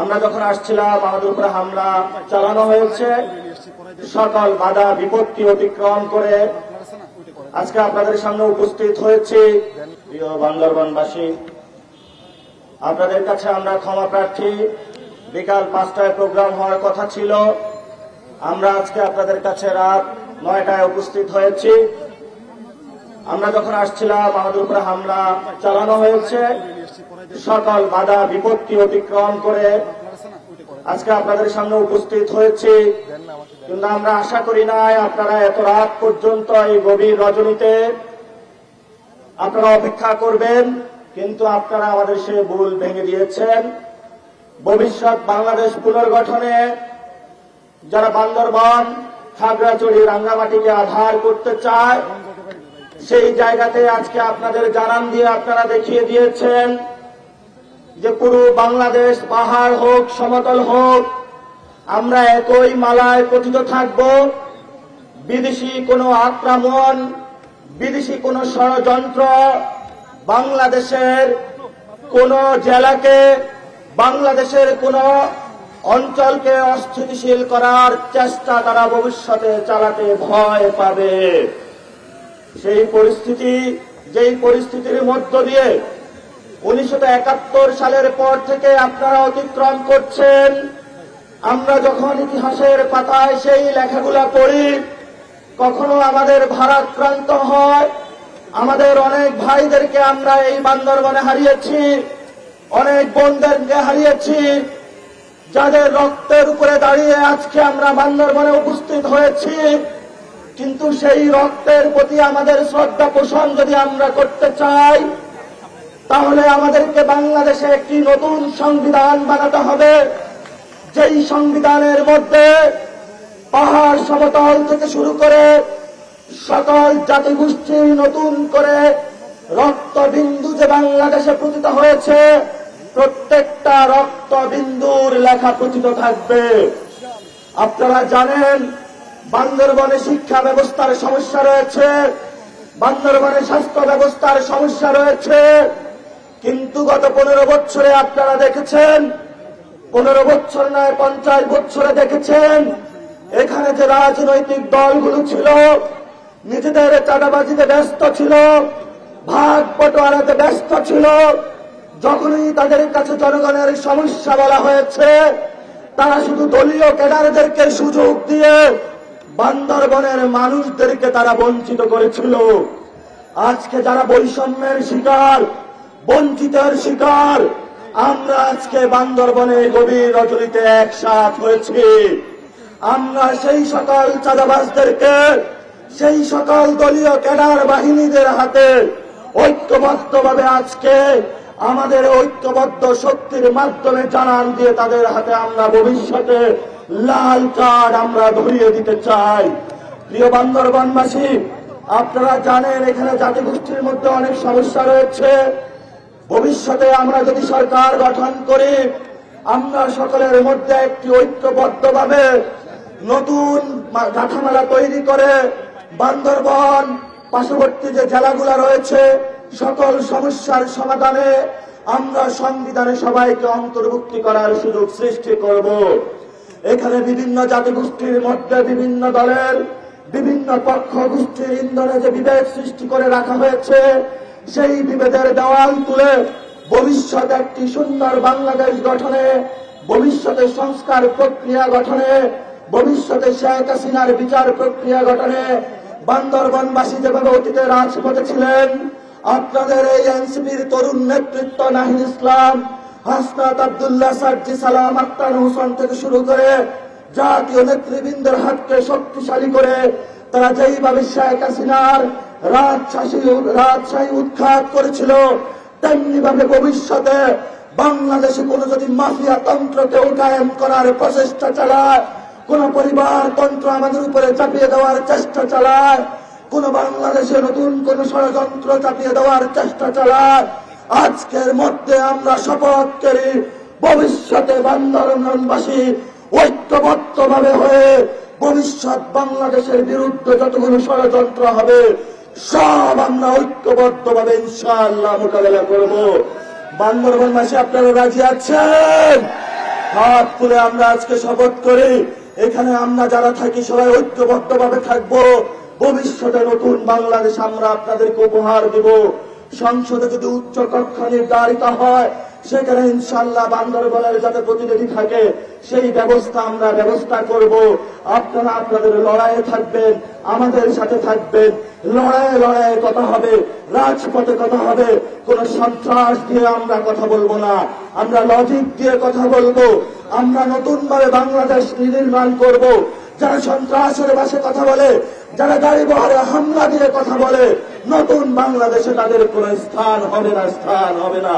আমরা যখন আসছিলাম আমাদের উপরে হামলা চালানো হয়েছে। সকল বাধা বিপত্তি অতিক্রম করে আজকে আপনাদের সামনে উপস্থিত হয়েছি। প্রিয় বান্দরবানবাসী, আপনাদের কাছে আমরা ক্ষমা প্রার্থী। বিকাল 5টায় প্রোগ্রাম হওয়ার কথা ছিল, আমরা আজকে আপনাদের কাছে রাত 9টায় উপস্থিত হয়েছি। আমরা যখন আসছিলাম আমাদের উপরে হামলা চালানো হয়েছে। সকল বাধা বিপত্তি অতিক্রম করে আজকে আপনাদের সামনে উপস্থিত হয়েছি। কিন্তু আমরা আশা করি নাই আপনারা এত রাত পর্যন্ত এই গভীর রজনীতে আপনারা অপেক্ষা করবেন, কিন্তু আপনারা আমাদের সে ভুল ভেঙে দিয়েছেন। ভবিষ্যৎ বাংলাদেশ পুনর্গঠনে যারা বান্দরবান, খাগড়াছড়ি, রাঙ্গামাটিকে আধার করতে চায়, সেই জায়গাতে আজকে আপনাদের জানান দিয়ে আপনারা দেখিয়ে দিয়েছেন যে পুরো বাংলাদেশ পাহাড় হোক সমতল হোক, আমরা একই মালায় পতিত থাকব। বিদেশি কোনো আক্রমণ, বিদেশি কোনো ষড়যন্ত্র বাংলাদেশের কোন জেলাকে, বাংলাদেশের কোন অঞ্চলকে অস্থিতিশীল করার চেষ্টা তারা ভবিষ্যতে চালাতে ভয় পাবে। সেই পরিস্থিতি, যেই পরিস্থিতির মধ্য দিয়ে 1971 সালের পর থেকে আপনারা অতিক্রম করছেন। আমরা যখন ইতিহাসের পাতায় সেই লেখাগুলা পড়ি, কখনো আমাদের ভারাক্রান্ত হয়। আমাদের অনেক ভাইদেরকে আমরা এই বান্দরবানে হারিয়েছি, অনেক বোনদেরকে হারিয়েছি, যাদের রক্তের উপরে দাঁড়িয়ে আজকে আমরা বান্দরবানে উপস্থিত হয়েছি। কিন্তু সেই রক্তের প্রতি আমাদের শ্রদ্ধা পোষণ যদি আমরা করতে চাই, তাহলে আমাদেরকে বাংলাদেশে একটি নতুন সংবিধান বানাতে হবে, যেই সংবিধানের মধ্যে পাহাড় সমতল থেকে শুরু করে সকল জাতিগোষ্ঠীর নতুন করে রক্তবিন্দু যে বাংলাদেশে পতিত হয়েছে, প্রত্যেকটা রক্তবিন্দুর লেখা পতিত থাকবে। আপনারা জানেন বান্দরবনে শিক্ষা ব্যবস্থার সমস্যা রয়েছে, বান্দরবনে স্বাস্থ্য ব্যবস্থার সমস্যা রয়েছে। কিন্তু গত 15 বছরে আপনারা দেখেছেন, 15 বছর নয় 50 বছরে দেখেছেন, এখানে যে রাজনৈতিক দলগুলো ছিল নিজেদের চাঁদাবাজিতে ব্যস্ত ছিল, ভাগ বটোয়ারাতে ব্যস্ত ছিল। যখনই তাদের কাছে জনগণের সমস্যা বলা হয়েছে, তারা শুধু দলীয় ক্যাডারদেরকে সুযোগ দিয়ে বান্দরবনের মানুষদেরকে তারা বঞ্চিত করেছিল। আজকে যারা বৈষম্যের শিকার, বঞ্চিতের শিকার, আমরা আজকে বান্দরবনে গভীর রজনীতে একসাথ হয়েছি। আমরা সেই সকল চাঁদাবাজদেরকে, সেই সকল দলীয় ক্যাডার বাহিনীদের হাতে ঐক্যবদ্ধভাবে আজকে আমাদের ঐক্যবদ্ধ শক্তির মাধ্যমে জানান দিয়ে তাদের হাতে আমরা ভবিষ্যতে লাল কার্ড আমরা ধরিয়ে দিতে চাই। প্রিয় বান্দরবানবাসী, আপনারা জানেন এখানে জাতিগোষ্ঠীর মধ্যে অনেক সমস্যা রয়েছে। ভবিষ্যতে আমরা যদি সরকার গঠন করি, আমরা সকলের মধ্যে একটি ঐক্যবদ্ধভাবে নতুন গাঁথামালা তৈরি করে বান্দরবান পার্শ্ববর্তী যে জেলাগুলো রয়েছে সকল সমস্যার সমাধানে আমরা সংবিধানে সবাইকে অন্তর্ভুক্তি করার সুযোগ সৃষ্টি করব। এখানে বিভিন্ন জাতিগোষ্ঠীর মধ্যে বিভিন্ন দলের বিভিন্ন পক্ষ গোষ্ঠীর ইন্ধনে যে বিভেদ সৃষ্টি করে রাখা হয়েছে, সেই বিভেদের দেওয়াল তুলে ভবিষ্যতে একটি সুন্দর বাংলাদেশ গঠনে, ভবিষ্যতে সংস্কার প্রক্রিয়া গঠনে, ভবিষ্যতে শেখ হাসিনার বিচার প্রক্রিয়া গঠনে বান্দরবানবাসী যেভাবে অতীতে রাজপথে ছিলেন, আপনাদের এই এনসিপির তরুণ নেতৃত্ব নাহিদ ইসলাম, হাসনাত আব্দুল্লাহ, সার্জি সালাম, আক্তার হোসেন থেকে শুরু করে জাতীয় নেতৃবৃন্দের হাতকে শক্তিশালী করে তারা যেইভাবে শেখ হাসিনার রাজশাহী উৎখাত করেছিল, তেমনি ভাবে ভবিষ্যতে বাংলাদেশে কোন যদি মাফিয়া তন্ত্রকে কায়েম করার প্রচেষ্টা চালায়, কোন পরিবার তন্ত্র আমাদের উপরে চাপিয়ে দেওয়ার চেষ্টা চালায়, কোন বাংলাদেশে নতুন কোন ষড়যন্ত্র চাপিয়ে দেওয়ার চেষ্টা চালায়, আজকের মধ্যে আমরা শপথ করি ভবিষ্যতে বান্দরবানবাসী ঐক্যবদ্ধভাবে হয়ে ভবিষ্যৎ বাংলাদেশের বিরুদ্ধে যতগুলো ষড়যন্ত্র হবে সব আমরা ঐক্যবদ্ধভাবে ইনশাআল্লাহ মোকাবেলা করব। বান্দরবানবাসী আপনারা রাজি আছেন? হাত তুলে আমরা আজকে শপথ করি, এখানে আমরা যারা থাকি সবাই ঐক্যবদ্ধভাবে থাকবো। ভবিষ্যতে নতুন বাংলাদেশ আমরা আপনাদেরকে উপহার দেব। সংসদে যদি উচ্চ কক্ষ নির্ধারিত হয়, সেখানে ইনশাআল্লাহ বান্দরবানের যাতে প্রতিনিধি থাকে সেই ব্যবস্থা করব। আপনারা আপনাদের লড়াইয়ে থাকবেন, আমাদের সাথে থাকবেন। লড়াইয়ে কথা হবে, রাজপথে কথা হবে। কোন সন্ত্রাস দিয়ে আমরা কথা বলবো না, আমরা লজিক দিয়ে কথা বলবো। আমরা নতুন ভাবে বাংলাদেশ নির্মাণ করব। যারা সন্ত্রাসের পাশে কথা বলে, যারা গাড়ি বহরে হামলা দিয়ে কথা বলে, নতুন বাংলাদেশে তাদের কোন স্থান হবে না।